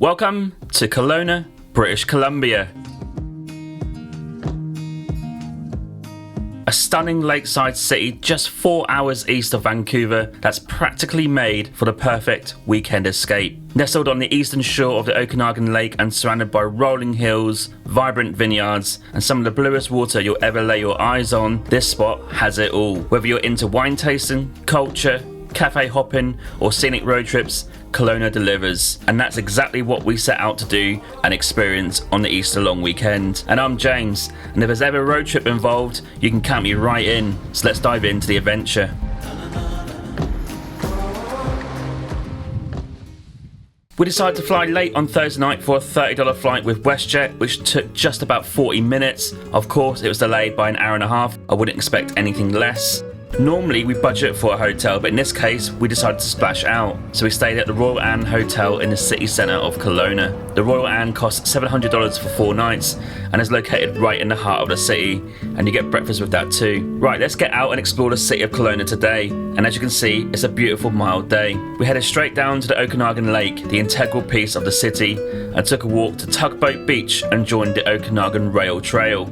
Welcome to Kelowna, British Columbia. A stunning lakeside city just 4 hours east of Vancouver that's practically made for the perfect weekend escape. Nestled on the eastern shore of the Okanagan Lake and surrounded by rolling hills, vibrant vineyards, and some of the bluest water you'll ever lay your eyes on, this spot has it all. Whether you're into wine tasting, culture, cafe hopping, or scenic road trips, Kelowna delivers, and that's exactly what we set out to do and experience on the Easter long weekend. And I'm James, and if there's ever a road trip involved, you can count me right in. So let's dive into the adventure. We decided to fly late on Thursday night for a $30 flight with WestJet, which took just about 40 minutes. Of course, it was delayed by an hour and a half. I wouldn't expect anything less. Normally we budget for a hotel, but in this case we decided to splash out. So we stayed at the Royal Anne Hotel in the city centre of Kelowna. The Royal Anne costs $700 for 4 nights and is located right in the heart of the city, and you get breakfast with that too. Right, let's get out and explore the city of Kelowna today, and as you can see, it's a beautiful mild day. We headed straight down to the Okanagan Lake, the integral piece of the city, and took a walk to Tugboat Beach and joined the Okanagan Rail Trail.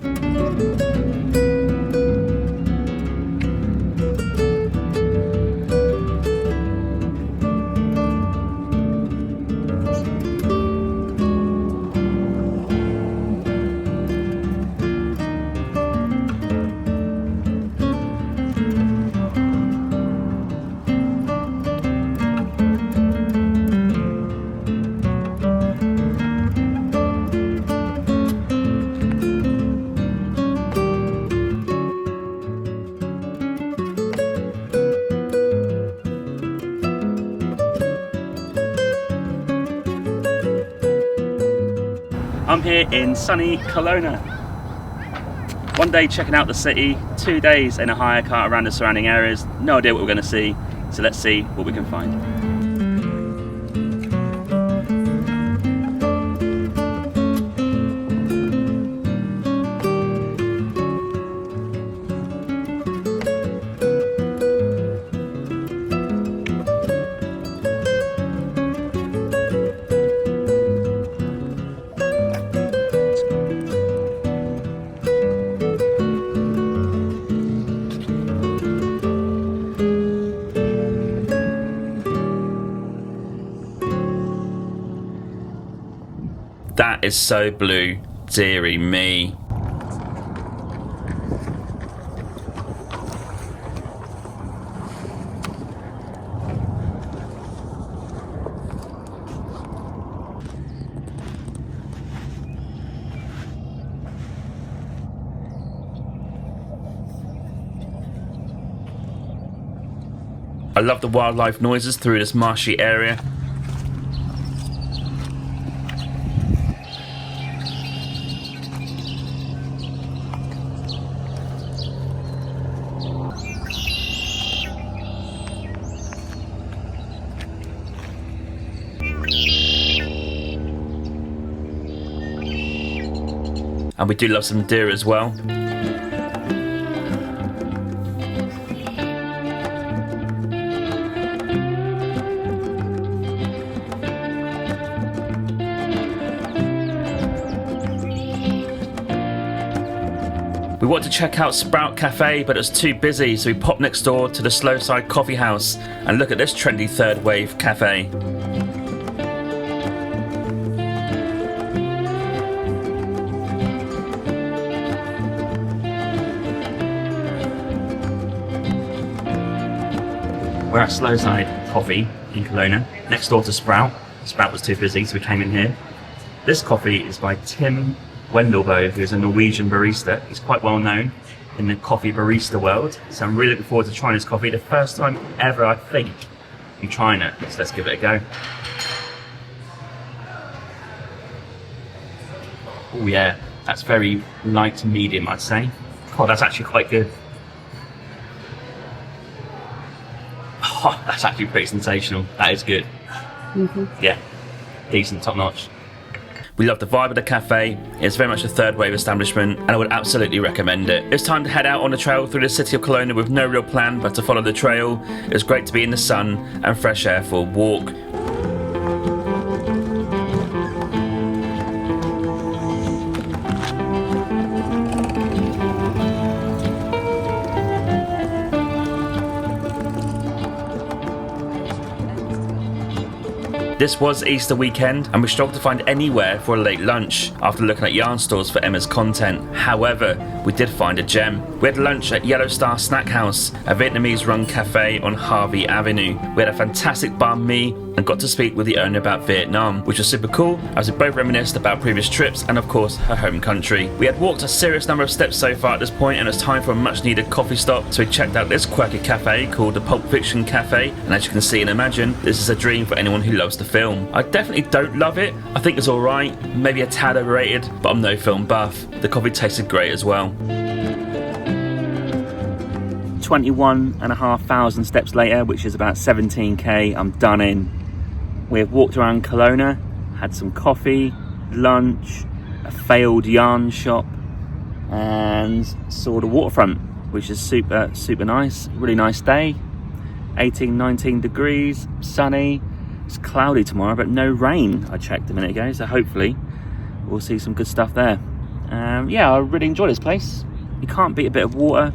I'm here in sunny Kelowna. 1 day checking out the city, 2 days in a hire car around the surrounding areas. No idea what we're going to see, so let's see what we can find. That is so blue, dearie me. I love the wildlife noises through this marshy area. And we do love some deer as well. We wanted to check out Sprout Cafe, but it was too busy, so we popped next door to the Slowside Coffee House and look at this trendy third wave cafe. We're at Slowside Coffee in Kelowna, next door to Sprout. Sprout was too busy, so we came in here. This coffee is by Tim Wendelbo, who's a Norwegian barista. He's quite well known in the coffee barista world, so I'm really looking forward to trying his coffee. The first time ever, I think, I'm trying it, so let's give it a go. Oh yeah, that's very light to medium, I'd say. Oh, that's actually quite good. Oh, that's actually pretty sensational. That is good. Yeah, decent, top notch. We love the vibe of the cafe. It's very much a third wave establishment, and I would absolutely recommend it. It's time to head out on the trail through the city of Kelowna with no real plan but to follow the trail. It's great to be in the sun and fresh air for a walk. This was Easter weekend and we struggled to find anywhere for a late lunch after looking at yarn stores for Emma's content. However, we did find a gem. We had lunch at Yellowstar Snack House, a Vietnamese run cafe on Harvey Avenue. We had a fantastic banh mi and got to speak with the owner about Vietnam, which was super cool as we both reminisced about previous trips and of course her home country. We had walked a serious number of steps so far at this point and it's time for a much needed coffee stop, so we checked out this quirky cafe called the Pulp Fiction Cafe, and as you can see and imagine, this is a dream for anyone who loves the film. I definitely don't love it. I think it's alright, maybe a tad overrated, but I'm no film buff. The coffee tasted great as well. 21,500 steps later, which is about 17k, I'm done in. We've walked around Kelowna, had some coffee, lunch, a failed yarn shop, and saw the waterfront, which is super nice. Really nice day. 18-19 degrees, sunny. It's cloudy tomorrow but no rain, I checked a minute ago, so hopefully we'll see some good stuff there. Yeah, I really enjoy this place. You can't beat a bit of water.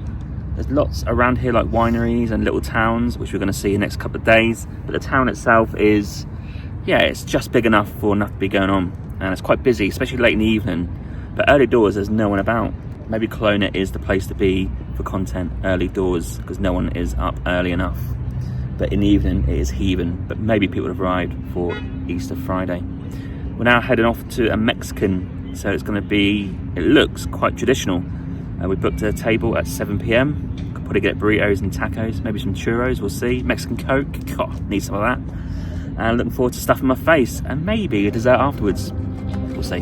There's lots around here like wineries and little towns, which we're going to see in the next couple of days, but the town itself is, yeah, it's just big enough for enough to be going on, and it's quite busy, especially late in the evening, but early doors there's no one about. Maybe Kelowna is the place to be for content early doors because no one is up early enough, but in the evening it is heaving, but maybe people have arrived for Easter Friday. We're now heading off to a Mexican, so it's going to be, it looks quite traditional. We booked a table at 7 p.m. Could probably get burritos and tacos, maybe some churros, we'll see. Mexican Coke, God, need some of that. And looking forward to stuffing my face and maybe a dessert afterwards. We'll see.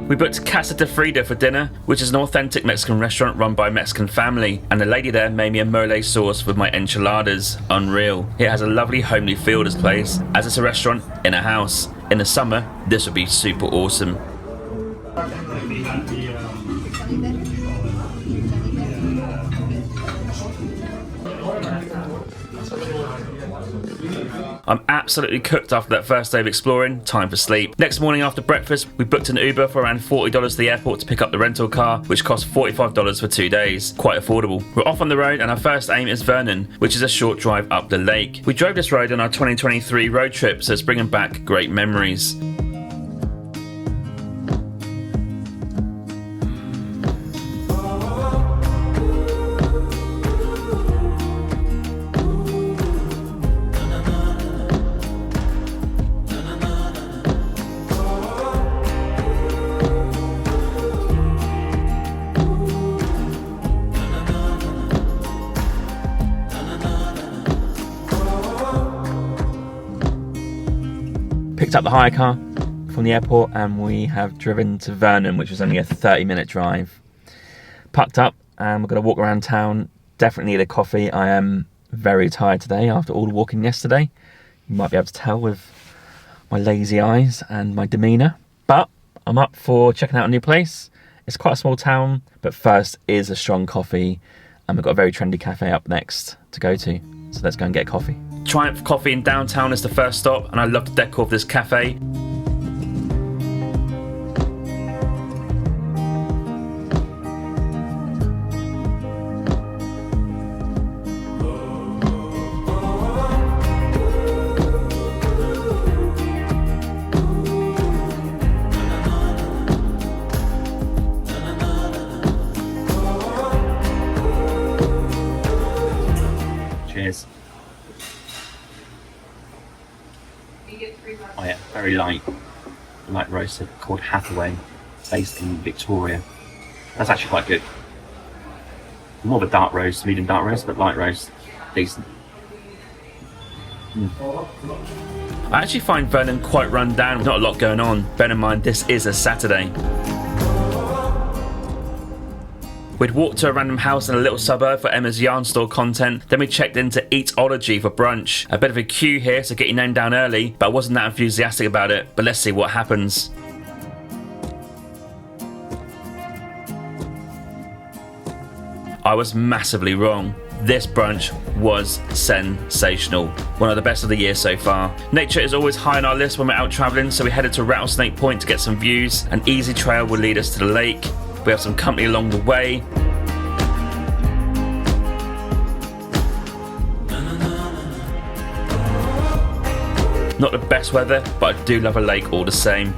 We booked Casa de Frida for dinner, which is an authentic Mexican restaurant run by a Mexican family, and the lady there made me a mole sauce with my enchiladas. Unreal. It has a lovely homely feel, this place, as it's a restaurant in a house. In the summer, this would be super awesome. I'm absolutely cooked after that first day of exploring. Time for sleep. Next morning after breakfast, we booked an Uber for around $40 to the airport to pick up the rental car, which cost $45 for 2 days. Quite affordable. We're off on the road and our first aim is Vernon, which is a short drive up the lake. We drove this road on our 2023 road trip, so it's bringing back great memories. Picked up the hire car from the airport and we have driven to Vernon, which was only a 30-minute drive. Packed up and we're going to walk around town. Definitely need a coffee. I am very tired today after all the walking yesterday. You might be able to tell with my lazy eyes and my demeanour. But I'm up for checking out a new place. It's quite a small town, but first is a strong coffee, and we've got a very trendy cafe up next to go to. So let's go and get coffee. Triumph Coffee in downtown is the first stop, and I love the decor of this cafe. Cheers. Oh yeah, very light roasted, called Hathaway, based in Victoria. That's actually quite good. More of a dark roast, medium dark roast, but light roast, decent. I actually find Vernon quite run down, not a lot going on. Bear in mind, this is a Saturday. We'd walked to a random house in a little suburb for Emma's yarn store content, then we checked into Eatology for brunch. A bit of a queue here, so get your name down early, but I wasn't that enthusiastic about it, but let's see what happens. I was massively wrong. This brunch was sensational. One of the best of the year so far. Nature is always high on our list when we're out travelling, so we headed to Rattlesnake Point to get some views. An easy trail will lead us to the lake. We have some company along the way. Not the best weather, but I do love a lake all the same.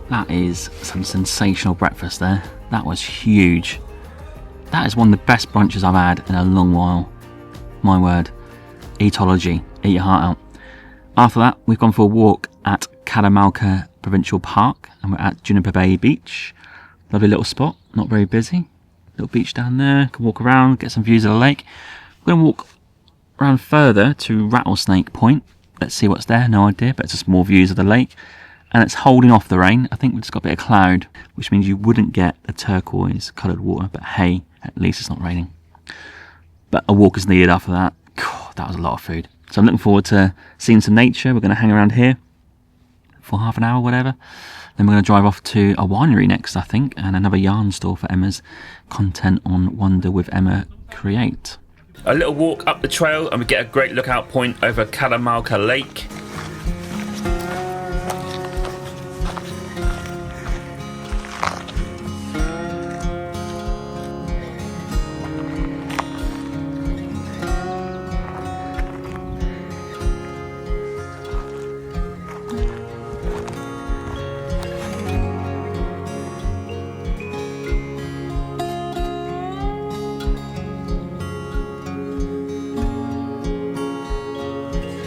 That is some sensational breakfast there. That was huge. That is one of the best brunches I've had in a long while. My word. Eatology. Eat your heart out. After that, we've gone for a walk at Kalamalka Provincial Park, and we're at Juniper Bay Beach. Lovely little spot, not very busy. Little beach down there, can walk around, get some views of the lake. We're going to walk around further to Rattlesnake Point. Let's see what's there, no idea, but it's just more views of the lake. And it's holding off the rain. I think we've just got a bit of cloud, which means you wouldn't get the turquoise coloured water, but hey, at least it's not raining. But a walk is needed after that. God, that was a lot of food. So I'm looking forward to seeing some nature. We're going to hang around here for half an hour, whatever. Then we're going to drive off to a winery next, I think, and another yarn store for Emma's content on Wonder with Emma Create. A little walk up the trail and we get a great lookout point over Kalamalka Lake.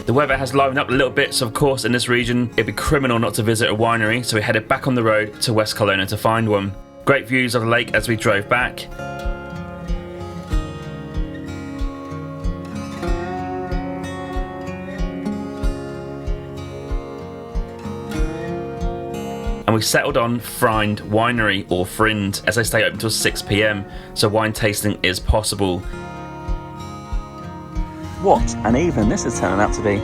The weather has livened up a little bit, so of course in this region it'd be criminal not to visit a winery, so we headed back on the road to West Kelowna to find one. Great views of the lake as we drove back. And we settled on Frind Winery, or Frind, as they stay open until 6 PM, so wine tasting is possible. What an evening this is turning out to be.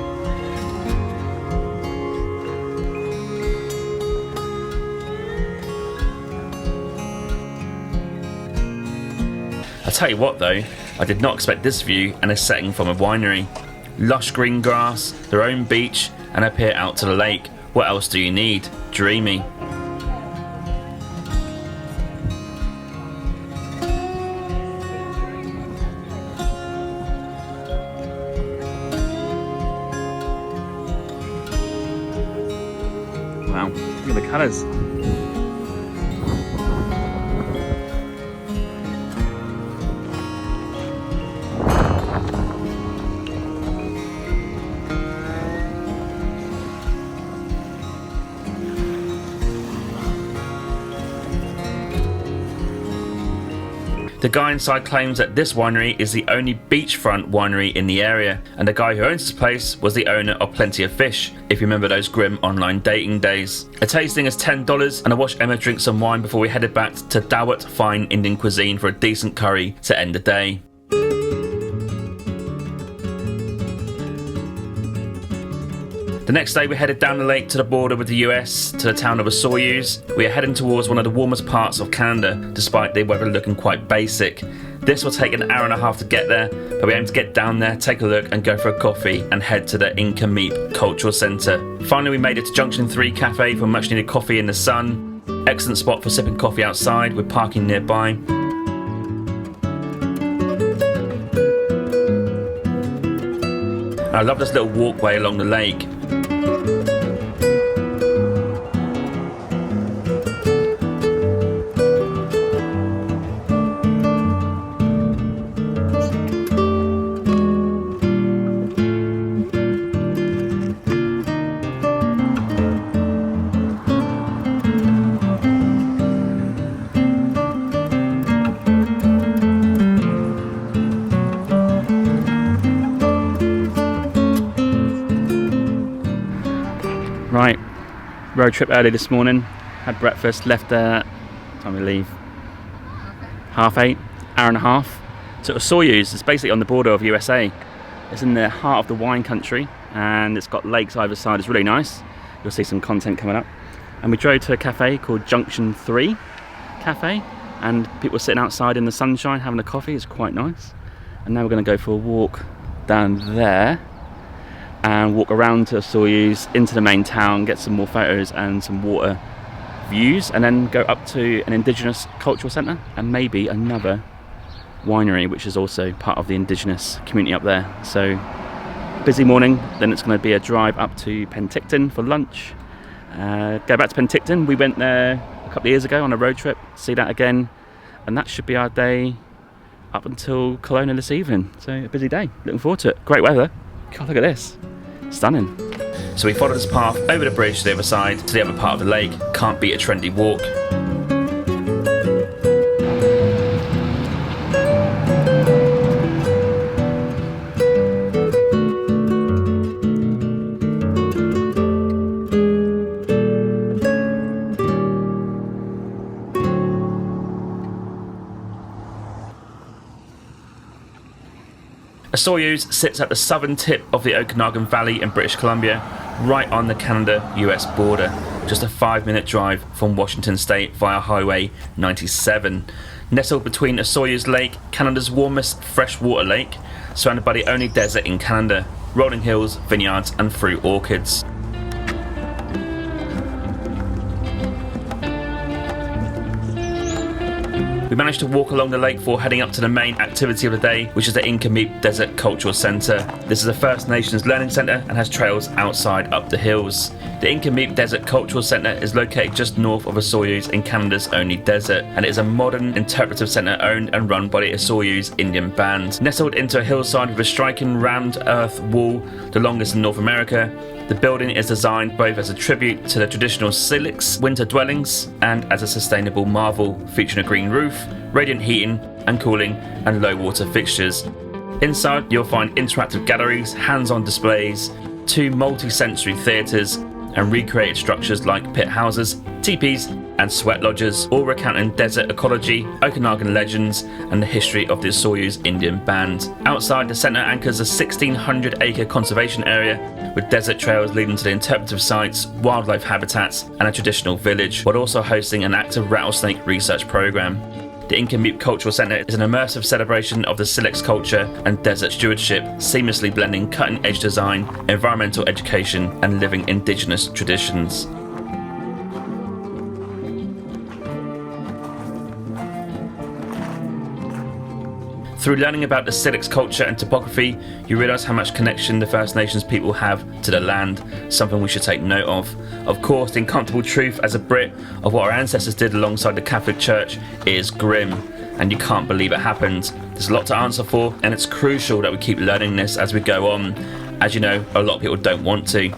I tell you what though, I did not expect this view and a setting from a winery. Lush green grass, their own beach, and a pier out to the lake. What else do you need? Dreamy. Wow, look at the colours. The guy inside claims that this winery is the only beachfront winery in the area, and the guy who owns this place was the owner of Plenty of Fish, if you remember those grim online dating days. A tasting is $10, and I watched Emma drink some wine before we headed back to Dawat Fine Indian Cuisine for a decent curry to end the day. The next day we headed down the lake to the border with the US, to the town of Osoyoos. We are heading towards one of the warmest parts of Canada, despite the weather looking quite basic. This will take an hour and a half to get there, but we aim to get down there, take a look and go for a coffee and head to the Nk'Mip Cultural Centre. Finally we made it to Junction 3 Cafe for much needed coffee in the sun. Excellent spot for sipping coffee outside with parking nearby. I love this little walkway along the lake. road trip early this morning, had breakfast, left there, time we leave, 8:30, hour and a half, to Osoyoos. It's basically on the border of USA. It's in the heart of the wine country, and it's got lakes either side. It's really nice. You'll see some content coming up. And we drove to a cafe called Junction 3 Cafe, and people were sitting outside in the sunshine having a coffee. It's quite nice. And now we're going to go for a walk down there and walk around to Osoyoos, into the main town, get some more photos and some water views, and then go up to an Indigenous Cultural Centre and maybe another winery, which is also part of the Indigenous community up there. So busy morning. Then it's going to be a drive up to Penticton for lunch. Go back to Penticton. We went there a couple of years ago on a road trip, see that again, and that should be our day up until Kelowna this evening. So a busy day, looking forward to it. Great weather. God, look at this, stunning. So we followed this path over the bridge to the other side, to the other part of the lake. Can't beat a trendy walk. Osoyoos sits at the southern tip of the Okanagan Valley in British Columbia, right on the Canada-US border, just a 5-minute drive from Washington State via Highway 97. Nestled between Osoyoos Lake, Canada's warmest freshwater lake, surrounded by the only desert in Canada, rolling hills, vineyards and fruit orchards. We managed to walk along the lake before heading up to the main activity of the day, which is the Nk'Mip Desert Cultural Centre. This is a First Nations learning centre and has trails outside up the hills. The Nk'Mip Desert Cultural Centre is located just north of Osoyoos in Canada's only desert, and it is a modern interpretive centre owned and run by the Osoyoos Indian Band. Nestled into a hillside with a striking rammed earth wall, the longest in North America, the building is designed both as a tribute to the traditional Silex winter dwellings and as a sustainable marvel, featuring a green roof, radiant heating and cooling and low water fixtures. Inside you'll find interactive galleries, hands-on displays, 2 multi-sensory theatres and recreated structures like pit houses, teepees and sweat lodges, all recounting desert ecology, Okanagan legends and the history of the Osoyoos Indian Band. Outside, the centre anchors a 1,600-acre conservation area with desert trails leading to the interpretive sites, wildlife habitats and a traditional village, while also hosting an active rattlesnake research programme. The Nk'Mip Cultural Centre is an immersive celebration of the Silex culture and desert stewardship, seamlessly blending cutting-edge design, environmental education and living Indigenous traditions. Through learning about the Silex culture and topography, you realise how much connection the First Nations people have to the land, something we should take note of. Of course, the uncomfortable truth as a Brit of what our ancestors did alongside the Catholic Church is grim, and you can't believe it happened. There's a lot to answer for, and it's crucial that we keep learning this as we go on. As you know, a lot of people don't want to.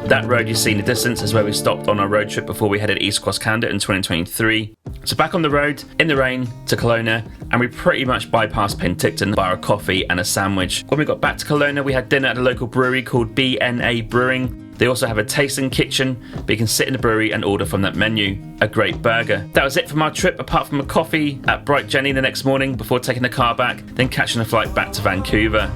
That road you see in the distance is where we stopped on our road trip before we headed east across Canada in 2023. So back on the road, in the rain, to Kelowna, and we pretty much bypassed Penticton by a coffee and a sandwich. When we got back to Kelowna, we had dinner at a local brewery called BNA Brewing. They also have a tasting kitchen, but you can sit in the brewery and order from that menu. A great burger. That was it from our trip, apart from a coffee at Bright Jenny the next morning before taking the car back, then catching a flight back to Vancouver.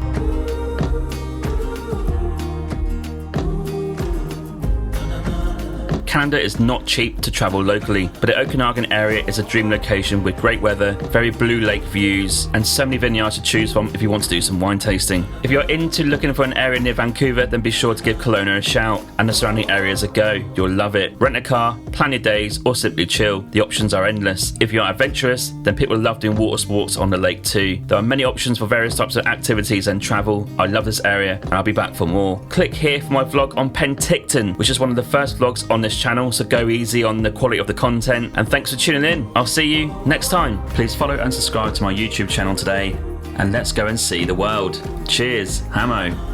Canada is not cheap to travel locally, but the Okanagan area is a dream location with great weather, very blue lake views, and so many vineyards to choose from if you want to do some wine tasting. If you're into looking for an area near Vancouver, then be sure to give Kelowna a shout and the surrounding areas a go. You'll love it. Rent a car, plan your days, or simply chill. The options are endless. If you're adventurous, then people love doing water sports on the lake too. There are many options for various types of activities and travel. I love this area and I'll be back for more. Click here for my vlog on Penticton, which is one of the first vlogs on this channel, so go easy on the quality of the content, and thanks for tuning in. I'll see you next time. Please follow and subscribe to my YouTube channel today, and let's go and see the world. Cheers, Hammo.